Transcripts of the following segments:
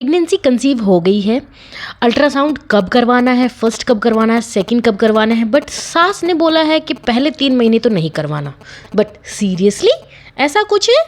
Pregnancy conceive हो गई है। अल्ट्रासाउंड कब करवाना है, फर्स्ट कब करवाना है, सेकंड कब करवाना है, बट सास ने बोला है कि पहले 3 महीने तो नहीं करवाना। बट सीरियसली ऐसा कुछ है?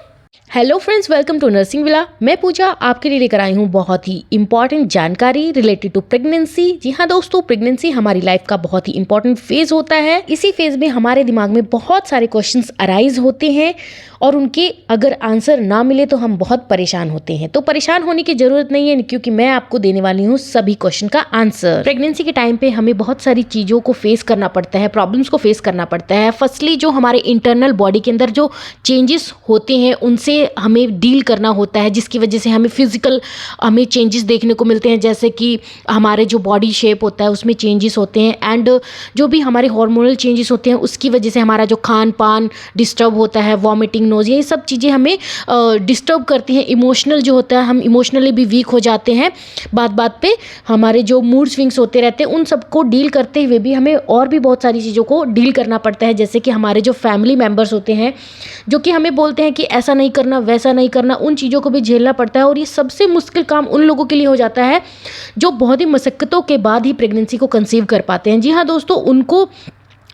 Hello friends, welcome to nursing villa. मैं पूजा आपके लिए लेकर आई हूँ बहुत ही इंपॉर्टेंट जानकारी रिलेटेड टू प्रेगनेंसी। जी हाँ दोस्तों, प्रेगनेंसी हमारी लाइफ का बहुत ही इंपॉर्टेंट फेज होता है। इसी फेज में हमारे दिमाग में बहुत सारे क्वेश्चंस अराइज होते हैं और उनके अगर आंसर ना मिले तो हम बहुत परेशान होते हैं। तो परेशान होने की जरूरत नहीं है, क्योंकि मैं आपको देने वाली हूँ सभी क्वेश्चन का आंसर। प्रेगनेंसी के टाइम पे हमें बहुत सारी चीज़ों को फेस करना पड़ता है, प्रॉब्लम्स को फेस करना पड़ता है। फर्स्टली जो हमारे इंटरनल बॉडी के अंदर जो चेंजेस होते हैं उनसे हमें डील करना होता है, जिसकी वजह से हमें फिजिकल चेंजेस देखने को मिलते हैं, जैसे कि हमारे जो बॉडी शेप होता है उसमें चेंजेस होते हैं। एंड जो भी हमारे हार्मोनल चेंजेस होते हैं उसकी वजह से हमारा जो खान पान डिस्टर्ब होता है, वॉमिटिंग, नोज, ये सब चीज़ें हमें डिस्टर्ब करती हैं। इमोशनल जो होता है, हम इमोशनली भी वीक हो जाते हैं। बात बात पे हमारे जो मूड स्विंग्स होते रहते हैं, उन सबको डील करते हुए भी हमें और भी बहुत सारी चीज़ों को डील करना पड़ता है। जैसे कि हमारे जो फैमिली मेम्बर्स होते हैं जो कि हमें बोलते हैं कि ऐसा नहीं करना, वैसा नहीं करना, उन चीज़ों को भी झेलना पड़ता है। और ये सबसे मुश्किल काम उन लोगों के लिए हो जाता है जो बहुत ही मशक्क़तों के बाद ही प्रेगनेंसी को कंसीव कर पाते हैं। जी हाँ दोस्तों, उनको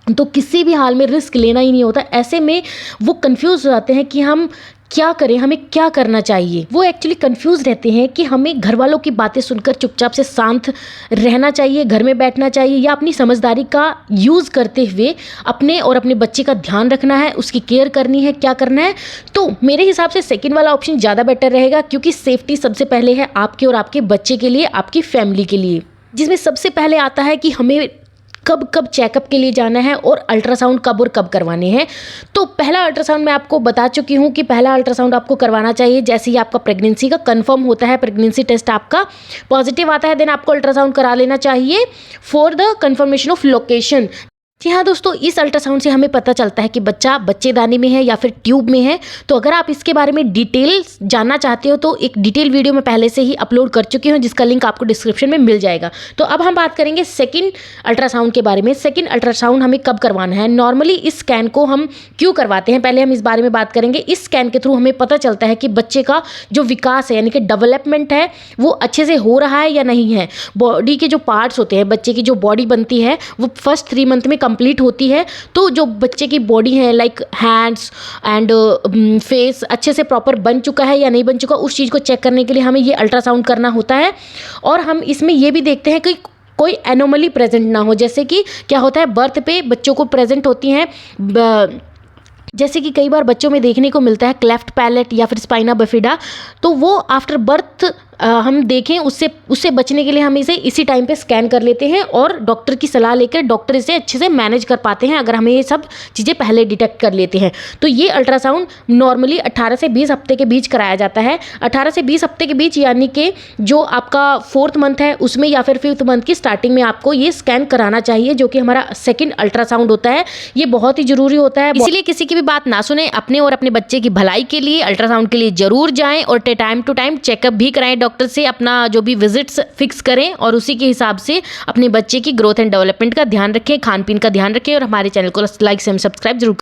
तो किसी भी हाल में रिस्क लेना ही नहीं होता। ऐसे में वो कंफ्यूज हो जाते हैं कि हम क्या करें, हमें क्या करना चाहिए। वो एक्चुअली कंफ्यूज रहते हैं कि हमें घर वालों की बातें सुनकर चुपचाप से शांत रहना चाहिए, घर में बैठना चाहिए, या अपनी समझदारी का यूज़ करते हुए अपने और अपने बच्चे का ध्यान रखना है, उसकी केयर करनी है, क्या करना है। तो मेरे हिसाब से सेकंड वाला ऑप्शन ज़्यादा बेटर रहेगा, क्योंकि सेफ्टी सबसे पहले है आपके और आपके बच्चे के लिए, आपकी फैमिली के लिए। जिसमें सबसे पहले आता है कि हमें कब कब चेकअप के लिए जाना है और अल्ट्रासाउंड कब और कब करवाने हैं। तो पहला अल्ट्रासाउंड मैं आपको बता चुकी हूँ कि पहला अल्ट्रासाउंड आपको करवाना चाहिए जैसे ही आपका प्रेगनेंसी का कंफर्म होता है, प्रेगनेंसी टेस्ट आपका पॉजिटिव आता है, देन आपको अल्ट्रासाउंड करा लेना चाहिए for the confirmation of location. जी हाँ दोस्तों, इस अल्ट्रासाउंड से हमें पता चलता है कि बच्चा बच्चेदानी में है या फिर ट्यूब में है। तो अगर आप इसके बारे में डिटेल जानना चाहते हो तो एक डिटेल वीडियो मैं पहले से ही अपलोड कर चुकी हूँ, जिसका लिंक आपको डिस्क्रिप्शन में मिल जाएगा। तो अब हम बात करेंगे सेकंड अल्ट्रासाउंड के बारे में। सेकंड अल्ट्रासाउंड हमें कब करवाना है, नॉर्मली इस स्कैन को हम क्यों करवाते हैं, पहले हम इस बारे में बात करेंगे। इस स्कैन के थ्रू हमें पता चलता है कि बच्चे का जो विकास है, यानी कि डेवलपमेंट है, वो अच्छे से हो रहा है या नहीं है। बॉडी के जो पार्ट्स होते हैं, बच्चे की जो बॉडी बनती है वो फर्स्ट 3 मंथ में कंप्लीट होती है। तो जो बच्चे की बॉडी है, लाइक हैंड्स एंड फेस अच्छे से प्रॉपर बन चुका है या नहीं बन चुका, उस चीज़ को चेक करने के लिए हमें ये अल्ट्रासाउंड करना होता है। और हम इसमें ये भी देखते हैं कि कोई एनोमली प्रेजेंट ना हो। जैसे कि क्या होता है, बर्थ पे बच्चों को प्रेजेंट होती हैं, जैसे कि कई बार बच्चों में देखने को मिलता है क्लेफ्ट पैलेट या फिर स्पाइना बिफिडा। तो वो आफ्टर बर्थ हम देखें, उससे बचने के लिए हम इसे इसी टाइम पे स्कैन कर लेते हैं और डॉक्टर की सलाह लेकर डॉक्टर इसे अच्छे से मैनेज कर पाते हैं, अगर हमें ये सब चीज़ें पहले डिटेक्ट कर लेते हैं। तो ये अल्ट्रासाउंड नॉर्मली 18 से 20 हफ्ते के बीच कराया जाता है। 18 से 20 हफ्ते के बीच, यानी कि जो आपका 4th मंथ है उसमें या फिर 5th मंथ की स्टार्टिंग में आपको ये स्कैन कराना चाहिए, जो कि हमारा सेकेंड अल्ट्रासाउंड होता है। ये बहुत ही जरूरी होता है, इसलिए किसी की भी बात ना सुने, अपने और अपने बच्चे की भलाई के लिए अल्ट्रासाउंड के लिए जरूर जाएं और टाइम टू टाइम चेकअप भी कराएं। डॉक्टर से अपना जो भी विजिट्स फिक्स करें और उसी के हिसाब से अपने बच्चे की ग्रोथ एंड डेवलपमेंट का ध्यान रखें, खान पीन का ध्यान रखें। और हमारे चैनल को लाइक से सब्सक्राइब जरूर